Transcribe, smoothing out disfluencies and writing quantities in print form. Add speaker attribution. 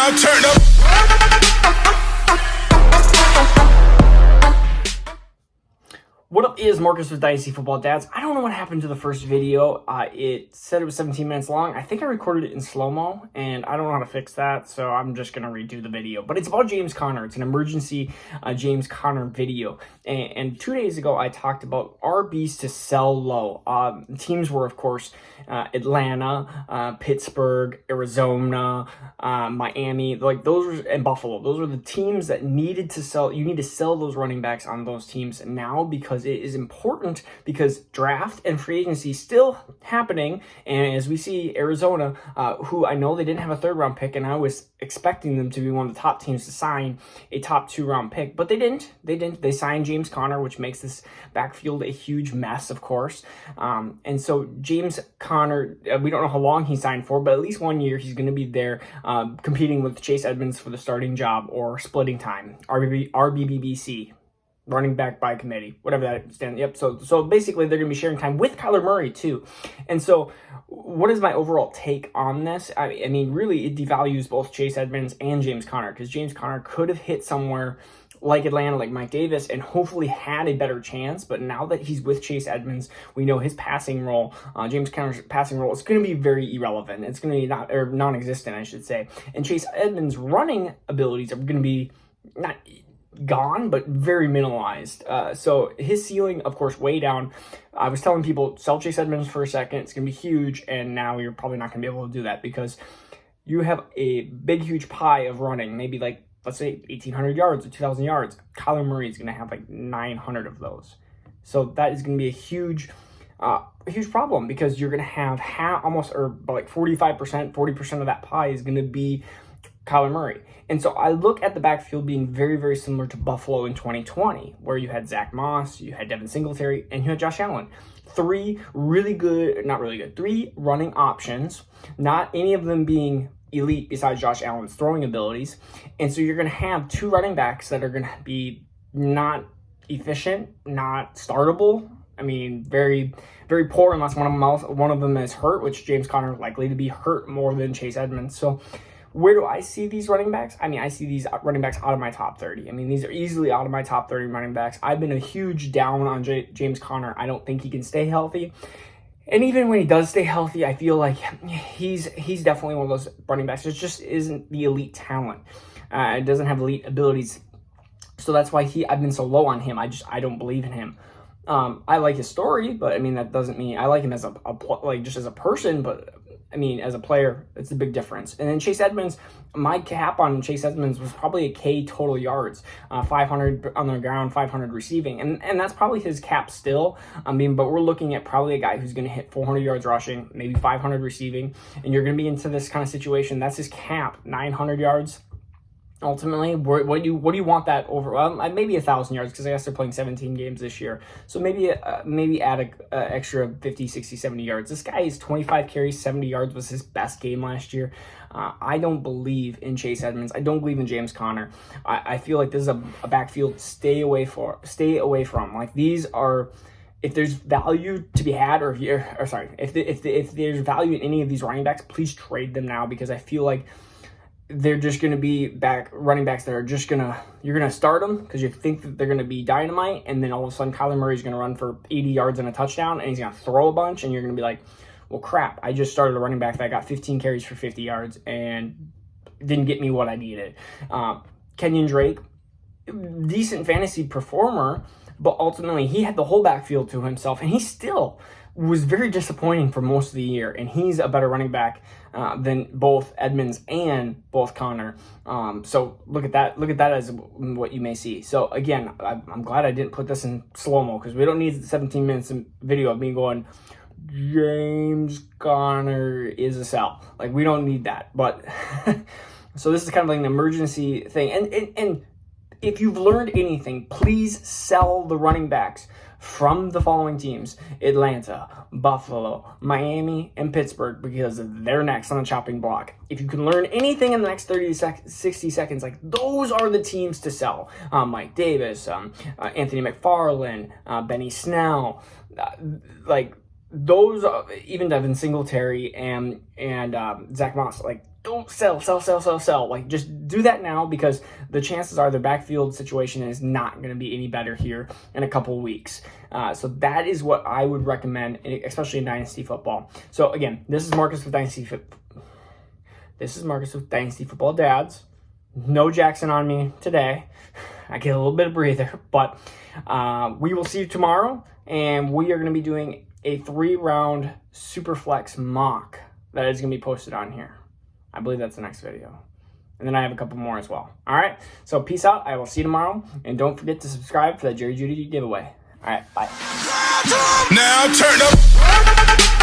Speaker 1: now turn up.
Speaker 2: What up is Marcus with Dynasty Football Dads. I don't know what happened to the first video. It said it was 17 minutes long. I think I recorded it in slow-mo, and I don't know how to fix that, so I'm just going to redo the video. But it's about James Conner. It's an emergency James Conner video. And 2 days ago, I talked about RBs to sell low. Teams were, of course, Atlanta, Pittsburgh, Arizona, Miami, and Buffalo. Those were the teams that needed to sell. You need to sell those running backs on those teams now because it is important, because draft and free agency still happening. And as we see, Arizona, who I know they didn't have a third-round pick, and I was expecting them to be one of the top teams to sign a top two-round pick, but they didn't. They signed James Conner, which makes this backfield a huge mess, of course. And so James Conner, we don't know how long he signed for, but at least 1 year he's going to be there competing with Chase Edmonds for the starting job, or splitting time, RBBBC. Running back by committee, whatever that stands. Yep. So basically, they're going to be sharing time with Kyler Murray too. And so, what is my overall take on this? I mean, really, it devalues both Chase Edmonds and James Conner, because James Conner could have hit somewhere like Atlanta, like Mike Davis, and hopefully had a better chance. But now that he's with Chase Edmonds, we know his passing role, James Conner's passing role, is going to be very irrelevant. It's going to be non-existent, I should say. And Chase Edmonds' running abilities are going to be not gone, but very minimalized. So his ceiling, of course, way down. I was telling people, sell Chase Edmonds for a second. It's going to be huge. And now you're probably not going to be able to do that, because you have a big, huge pie of running, maybe like, let's say 1,800 yards or 2,000 yards. Kyler Murray is going to have like 900 of those. So that is going to be a huge problem, because you're going to have almost, or like 45%, 40% of that pie is going to be Kyler Murray. And so I look at the backfield being very, very similar to Buffalo in 2020, where you had Zach Moss, you had Devin Singletary, and you had Josh Allen. Three running options, not any of them being elite besides Josh Allen's throwing abilities. And so you're going to have two running backs that are going to be not efficient, not startable. I mean, very, very poor unless one of them is hurt, which James Conner is likely to be hurt more than Chase Edmonds. So where do I see these running backs? I mean, I see these running backs out of my top 30. I mean, these are easily out of my top 30 running backs. I've been a huge down on James Conner. I don't think he can stay healthy. And even when he does stay healthy, I feel like he's definitely one of those running backs. It just isn't the elite talent. It doesn't have elite abilities. So that's why I've been so low on him. I don't believe in him. I like his story, but I mean, that doesn't mean I like him as just as a person, but I mean, as a player, it's a big difference. And then Chase Edmonds, my cap on Chase Edmonds was probably a K total yards, 500 on the ground, 500 receiving. And that's probably his cap still. I mean, but we're looking at probably a guy who's going to hit 400 yards rushing, maybe 500 receiving. And you're going to be into this kind of situation. That's his cap, 900 yards. Ultimately, what do you want that over? Well, maybe 1,000 yards, because I guess they're playing 17 games this year. So maybe add a extra 50, 60, 70 yards. This guy is 25 carries, 70 yards was his best game last year. I don't believe in Chase Edmonds. I don't believe in James Conner. I feel like this is a backfield stay away from. Like, these are, if there's value to be had, if there's value in any of these running backs, please trade them now, because I feel like they're just going to be running backs that are just you're going to start them because you think that they're going to be dynamite, and then all of a sudden Kyler Murray's going to run for 80 yards and a touchdown, and he's going to throw a bunch, and you're going to be like, well, crap, I just started a running back that got 15 carries for 50 yards and didn't get me what I needed. Kenyon Drake, decent fantasy performer, but ultimately he had the whole backfield to himself, and he still was very disappointing for most of the year, and he's a better running back than both Edmonds and both Conner. So look at that as what you may see. So again, I'm glad I didn't put this in slow-mo, because we don't need 17 minutes of video of me going, James Conner is a sell. Like, we don't need that. But so this is kind of like an emergency thing. And if you've learned anything, please sell the running backs from the following teams: Atlanta, Buffalo, Miami, and Pittsburgh, because they're next on the chopping block. If you can learn anything in the next 60 seconds, like, those are the teams to sell. Mike Davis, Anthony McFarland, Benny Snell, like, those, even Devin Singletary and Zach Moss, like, don't sell. Like, just do that now, because the chances are their backfield situation is not going to be any better here in a couple of weeks. So that is what I would recommend, especially in Dynasty football. So again, this is Marcus with Dynasty Football Dads. No Jackson on me today. I get a little bit of breather, but we will see you tomorrow, and we are going to be doing a 3-round Superflex mock that is going to be posted on here. I believe that's the next video. And then I have a couple more as well. All right. So peace out. I will see you tomorrow. And don't forget to subscribe for that Jerry Judy giveaway. All right. Bye.
Speaker 1: Now turn up.